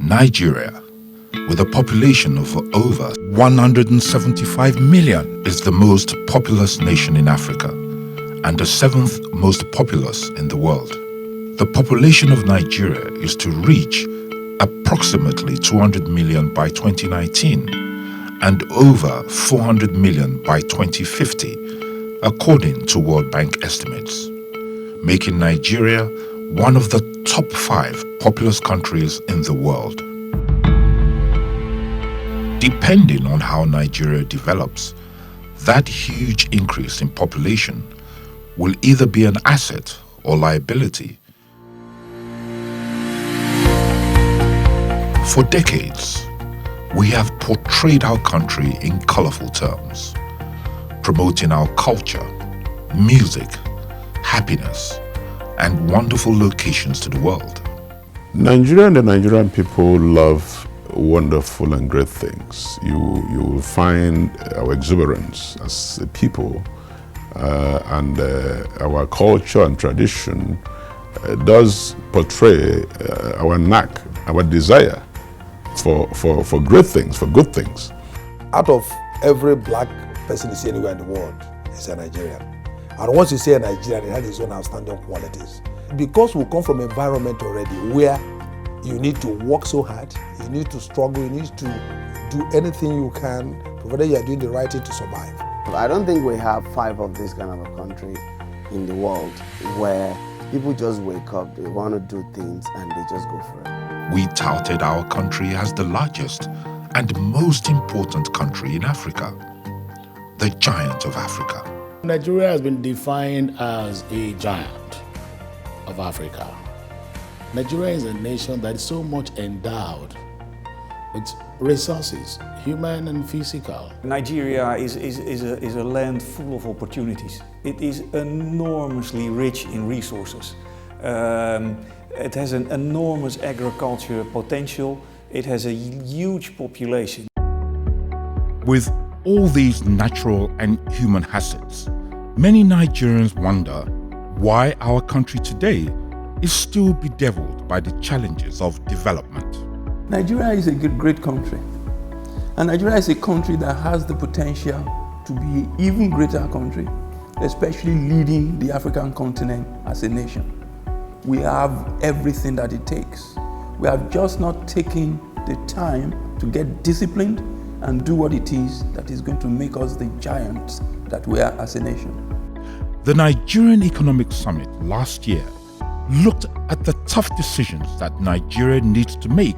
Nigeria, with a population of over 175 million, is the most populous nation in Africa and the 7th most populous in the world. The population of Nigeria is to reach approximately 200 million by 2019 and over 400 million by 2050, according to World Bank estimates, making Nigeria one of the top 5 populous countries in the world. Depending on how Nigeria develops, that huge increase in population will either be an asset or liability. For decades, we have portrayed our country in colorful terms, promoting our culture, music, happiness, and wonderful locations to the world. Nigeria and the Nigerian people love wonderful and great things. You will find our exuberance as a people and our culture and tradition does portray our knack, our desire for great things, for good things. Out of every black person you see anywhere in the world is a Nigerian. And once you say a Nigerian, it has its own outstanding qualities. Because we come from an environment already where you need to work so hard, you need to struggle, you need to do anything you can, provided you are doing the right thing to survive. I don't think we have 5 of this kind of a country in the world where people just wake up, they want to do things and they just go for it. We touted our country as the largest and most important country in Africa, the giant of Africa. Nigeria has been defined as a giant of Africa. Nigeria is a nation that is so much endowed with resources, human and physical. Nigeria is a land full of opportunities. It is enormously rich in resources. It has an enormous agriculture potential. It has a huge population. With all these natural and human assets, many Nigerians wonder why our country today is still bedeviled by the challenges of development. Nigeria is a great country, and Nigeria is a country that has the potential to be even greater country, especially leading the African continent as a nation. We have everything that it takes. We have just not taken the time to get disciplined and do what it is that is going to make us the giants that we are as a nation. The Nigerian Economic Summit last year looked at the tough decisions that Nigeria needs to make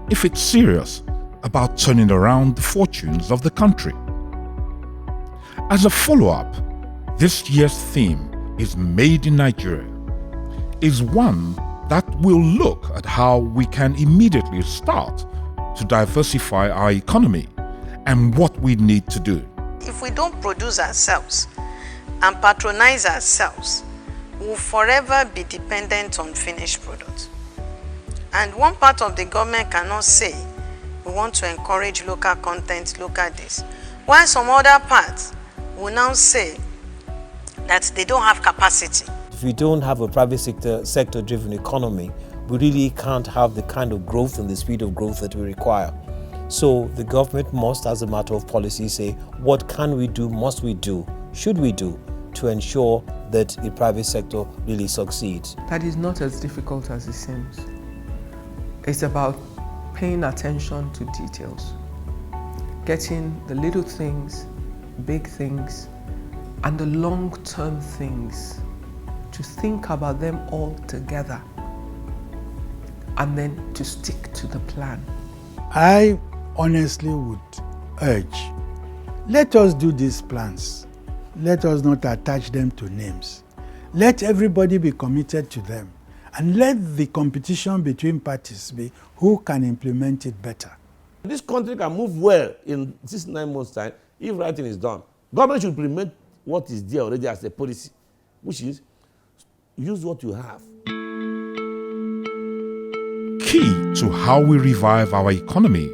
if it's serious about turning around the fortunes of the country. As a follow-up, this year's theme is Made in Nigeria, is one that will look at how we can immediately start to diversify our economy and what we need to do. If we don't produce ourselves and patronize ourselves, we will forever be dependent on finished products. And one part of the government cannot say, we want to encourage local content, local this, while some other parts will now say that they don't have capacity. If we don't have a private sector-driven economy, we really can't have the kind of growth and the speed of growth that we require. So the government must, as a matter of policy, say, what can we do, must we do, should we do, to ensure that the private sector really succeeds. That is not as difficult as it seems. It's about paying attention to details, getting the little things, big things, and the long-term things, to think about them all together, and then to stick to the plan. I honestly would urge Let us do these plans. Let us not attach them to names. Let everybody be committed to them. And let the competition between parties be who can implement it better. This country can move well in 6-9 months' time if writing is done. Government should implement what is there already as a policy, which is use what you have. Key to how we revive our economy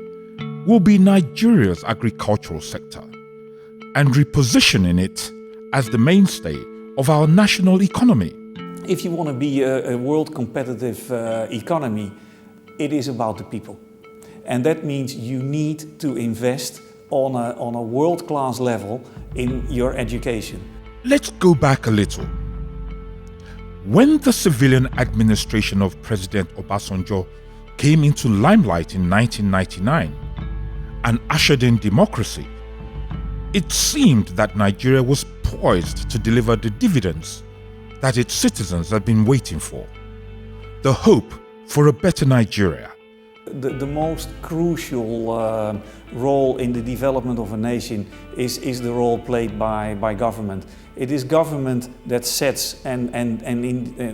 will be Nigeria's agricultural sector and repositioning it as the mainstay of our national economy. If you want to be a world competitive economy, it is about the people. And that means you need to invest on a world-class level in your education. Let's go back a little. When the civilian administration of President Obasanjo came into limelight in 1999 and ushered in democracy, it seemed that Nigeria was poised to deliver the dividends that its citizens had been waiting for. The hope for a better Nigeria. The most crucial role in the development of a nation is the role played by government. It is government that sets and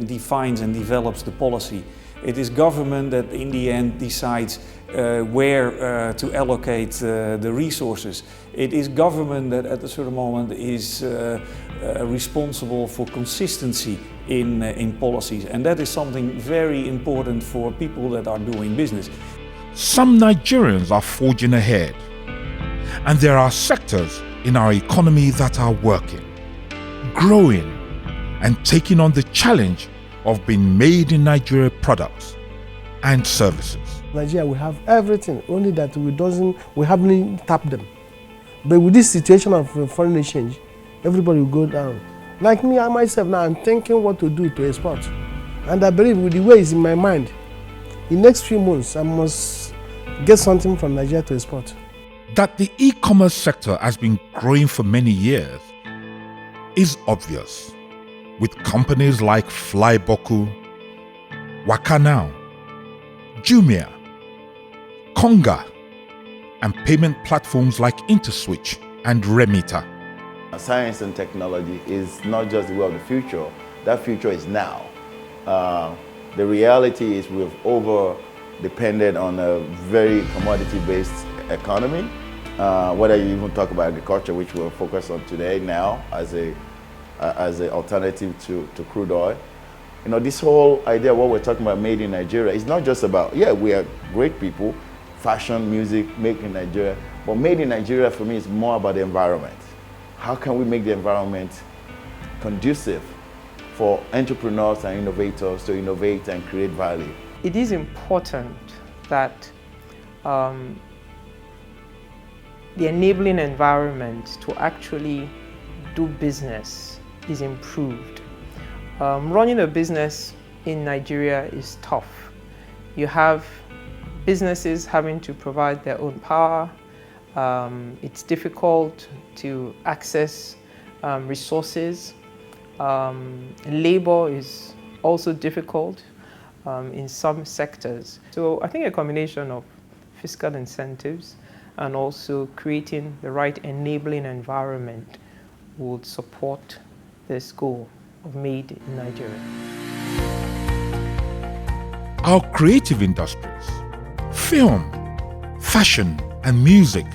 defines and develops the policy. It is government that in the end decides where to allocate the resources. It is government that at a certain moment is responsible for consistency in policies, and that is something very important for people that are doing business. Some Nigerians are forging ahead, and there are sectors in our economy that are working, growing, and taking on the challenge of being made in Nigeria products and services. Nigeria, we have everything, only that we haven't tapped them. But with this situation of foreign exchange, everybody will go down. Like me, I myself now, I'm thinking what to do to export. And I believe with the way it's in my mind, in the next few months, I must get something from Nigeria to export. That the e-commerce sector has been growing for many years is obvious, with companies like Flyboku, Wakanow, Jumia, Konga, and payment platforms like InterSwitch and Remita. Science and technology is not just the way of the future, that future is now. The reality is we've over-depended on a very commodity-based economy, whether you even talk about agriculture, which we're focused on today now as an alternative to crude oil. You know, this whole idea of what we're talking about made in Nigeria is not just about, yeah, we are great people, fashion, music, made in Nigeria, but made in Nigeria for me is more about the environment. How can we make the environment conducive for entrepreneurs and innovators to innovate and create value? It is important that the enabling environment to actually do business is improved. Running a business in Nigeria is tough. You have businesses having to provide their own power. It's difficult to access resources. Labor is also difficult in some sectors. So I think a combination of fiscal incentives and also creating the right enabling environment would support this goal of Made in Nigeria. Our creative industries, film, fashion, and music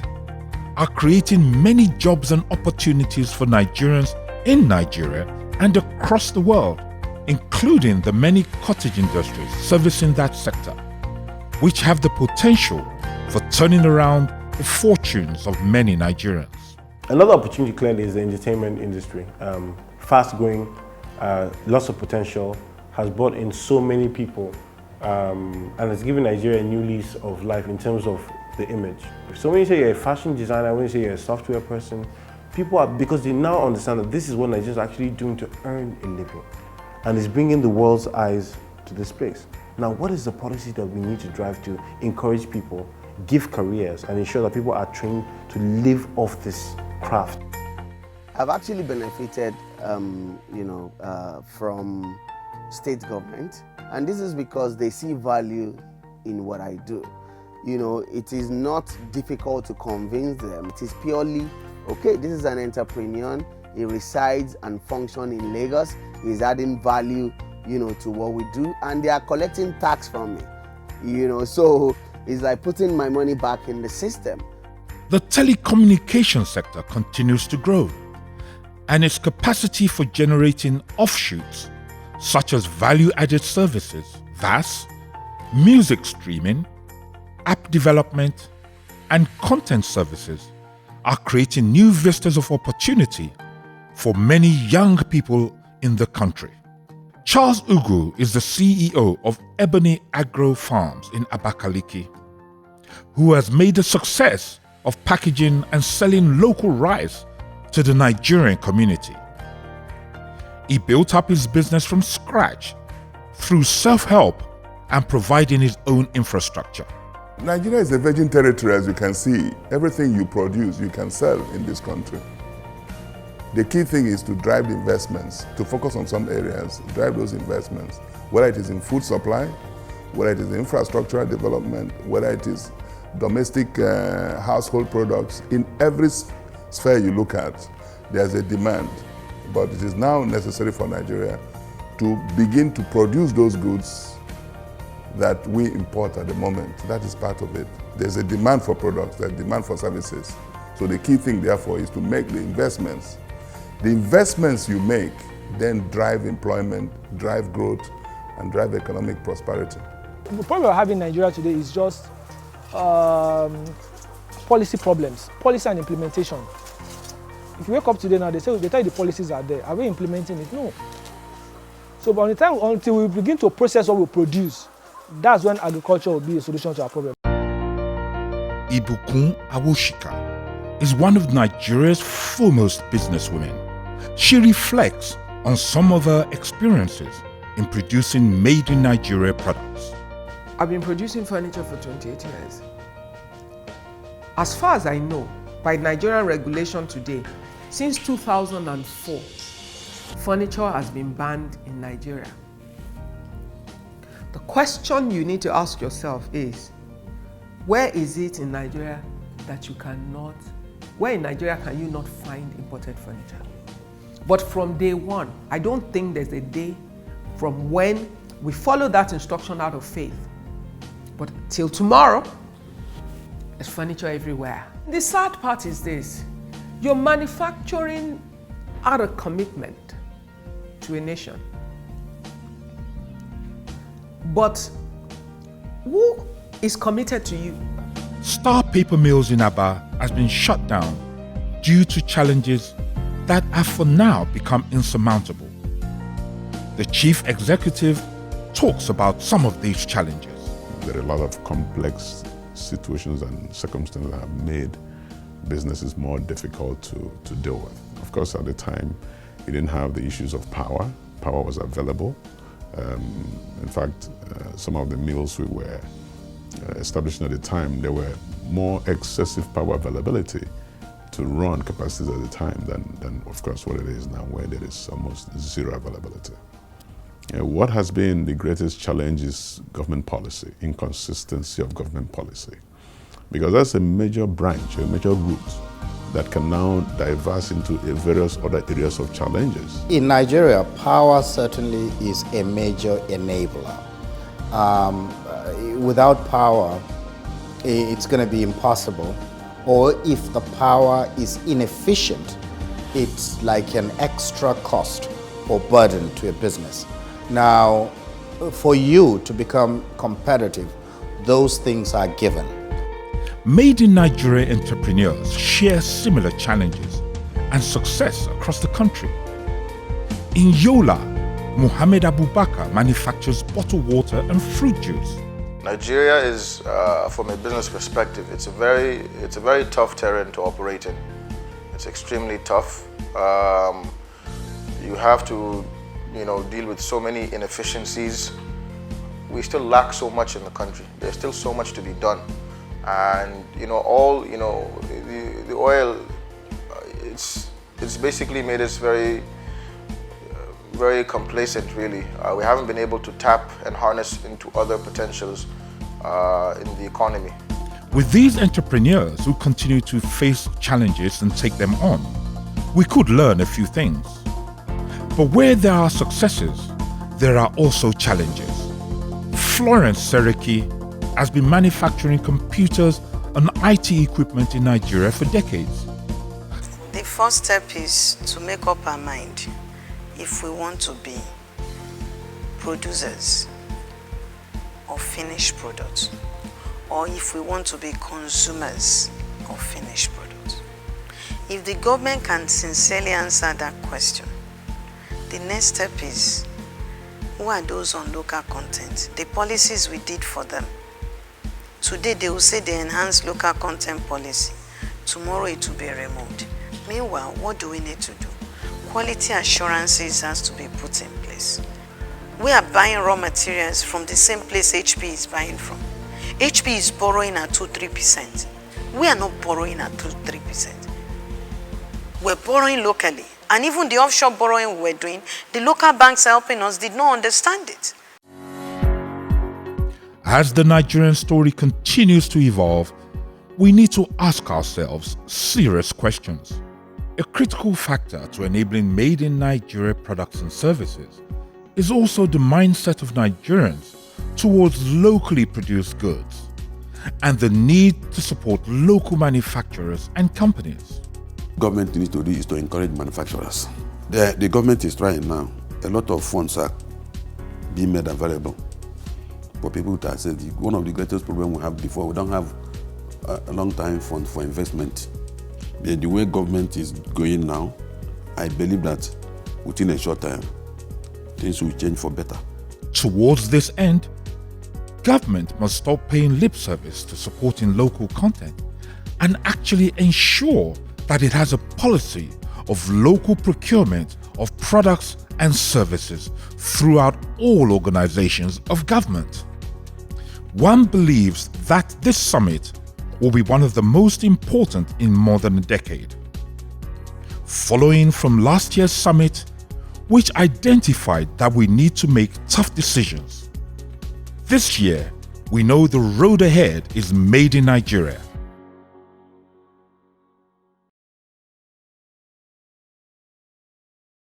are creating many jobs and opportunities for Nigerians in Nigeria and across the world, including the many cottage industries servicing that sector, which have the potential for turning around the fortunes of many Nigerians. Another opportunity clearly is the entertainment industry. Fast growing, lots of potential, has brought in so many people, and it's given Nigeria a new lease of life in terms of the image. So when you say you're a fashion designer, when you say you're a software person, people are, because they now understand that this is what Nigerians are actually doing to earn a living. And it's bringing the world's eyes to this place. Now, what is the policy that we need to drive to encourage people, give careers, and ensure that people are trained to live off this craft? I've actually benefited, from state government, and this is because they see value in what I do. You know, it is not difficult to convince them. It is purely okay, this is an entrepreneur, he resides and functions in Lagos, he's adding value, to what we do, and they are collecting tax from me, so it's like putting my money back in the system. The telecommunications sector continues to grow, and its capacity for generating offshoots, such as value-added services, VAS, music streaming, app development, and content services, are creating new vistas of opportunity for many young people in the country. Charles Ugu is the CEO of Ebony Agro Farms in Abakaliki, who has made a success of packaging and selling local rice to the Nigerian community. He built up his business from scratch through self-help and providing his own infrastructure. Nigeria is a virgin territory, as you can see. Everything you produce, you can sell in this country. The key thing is to drive the investments, to focus on some areas, drive those investments, whether it is in food supply, whether it is infrastructural development, whether it is domestic household products. In every sphere you look at, there's a demand. But it is now necessary for Nigeria to begin to produce those goods that we import at the moment. That is part of it. There's a demand for products, there's a demand for services. So the key thing, therefore, is to make the investments. The investments you make then drive employment, drive growth, and drive economic prosperity. The problem we're having in Nigeria today is just policy problems, policy and implementation. If you wake up today now, they tell you the policies are there. Are we implementing it? No. So by the time until we begin to process what we produce, that's when agriculture will be a solution to our problem. Ibukun Awoshika is one of Nigeria's foremost businesswomen. She reflects on some of her experiences in producing made-in-Nigeria products. I've been producing furniture for 28 years. As far as I know, by Nigerian regulation today, since 2004, furniture has been banned in Nigeria. The question you need to ask yourself is, where is it in Nigeria that you cannot, where in Nigeria can you not find imported furniture? But from day one, I don't think there's a day from when we follow that instruction out of faith. But till tomorrow, there's furniture everywhere. The sad part is this, you're manufacturing out of commitment to a nation. But who is committed to you? Star Paper Mills in Aba has been shut down due to challenges that have for now become insurmountable. The chief executive talks about some of these challenges. There are a lot of complex situations and circumstances that have made businesses more difficult to deal with. Of course, at the time, we didn't have the issues of power. Power was available. In fact, some of the mills we were establishing at the time, there were more excessive power availability to run capacities at the time than of course, what it is now, where there is almost zero availability. What has been the greatest challenge is government policy, inconsistency of government policy. Because that's a major branch, a major route that can now diverse into various other areas of challenges. In Nigeria, power certainly is a major enabler. Without power, it's going to be impossible. Or if the power is inefficient, it's like an extra cost or burden to a business. Now, for you to become competitive, those things are given. Made in Nigeria entrepreneurs share similar challenges and success across the country. In Yola, Muhammad Abubakar manufactures bottled water and fruit juice. Nigeria is, from a business perspective, it's a very tough terrain to operate in. It's extremely tough. You have to, deal with so many inefficiencies. We still lack so much in the country. There's still so much to be done. And the oil, it's basically made us very complacent, really. We haven't been able to tap and harness into other potentials in the economy. With these entrepreneurs who continue to face challenges and take them on, we could learn a few things. But where there are successes, there are also challenges. Florence Sereki has been manufacturing computers and IT equipment in Nigeria for decades. The first step is to make up our mind if we want to be producers of finished products, or if we want to be consumers of finished products. If the government can sincerely answer that question, the next step is, who are those on local content? The policies we did for them. Today they will say they enhance local content policy. Tomorrow it will be removed. Meanwhile, what do we need to do? Quality assurances has to be put in place. We are buying raw materials from the same place HP is buying from. HP is borrowing at 2-3%. We are not borrowing at 2-3%. We're borrowing locally. And even the offshore borrowing we're doing, the local banks helping us did not understand it. As the Nigerian story continues to evolve, we need to ask ourselves serious questions. A critical factor to enabling made in Nigeria products and services is also the mindset of Nigerians towards locally produced goods and the need to support local manufacturers and companies. Government needs to do is to encourage manufacturers. The government is trying now. A lot of funds are being made available for people to access. One of the greatest problems we have before, we don't have a long time fund for investment. The way government is going now, I believe that within a short time, things will change for better. Towards this end, government must stop paying lip service to supporting local content and actually ensure that it has a policy of local procurement of products and services throughout all organizations of government. One believes that this summit will be one of the most important in more than a decade. Following from last year's summit, which identified that we need to make tough decisions. This year, we know the road ahead is made in Nigeria.